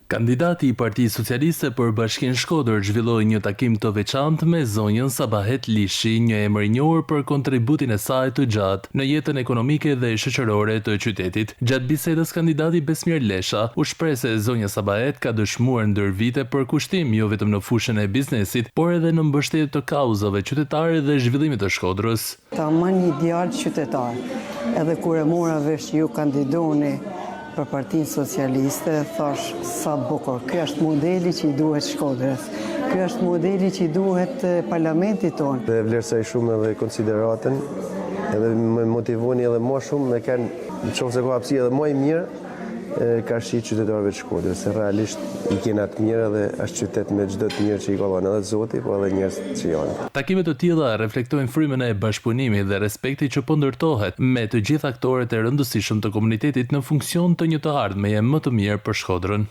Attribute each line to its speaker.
Speaker 1: Kandidati i Partisë Socialiste për Bashkinë Shkodër zhvilloi një takim të veçantë me zonjën Sabahet Lishi, një emër i njohur për kontributin e saj të gjatë në jetën ekonomike dhe shoqërore të qytetit. Gjatë bisedës, kandidati Besmir Lesha u shpreh se zonja Sabahet ka dëshmuar ndër vite për kushtim jo vetëm në fushën e biznesit, por edhe në mbështetje të kauzave qytetare dhe zhvillimit të Shkodrës.
Speaker 2: Ta më një ideal qytetar, edhe kur e mora vesh ju kandidoni për Partinë Socialiste, thash sa bukur. Ky është modeli që i duhet Shkodrës. Ky është modeli që i duhet parlamentit tonë.
Speaker 3: Dhe vlerësoj shumë edhe konsideratën, edhe më motivoni edhe më shumë me kanë në qoftë se ka hapësi edhe më i mirë ka shi qytetarëve të Shkodrës, se realisht i kena të mirë dhe është qytet me çdo të mirë që i ka dhënë edhe Zoti, po edhe njerëz që janë.
Speaker 1: Takimet të tilla reflektojnë frymën e bashkëpunimit dhe respektit që po ndërtohet me të gjithë aktorët e rëndësishëm të komunitetit në funksion të një të ardhmeje më të mirë për Shkodrën.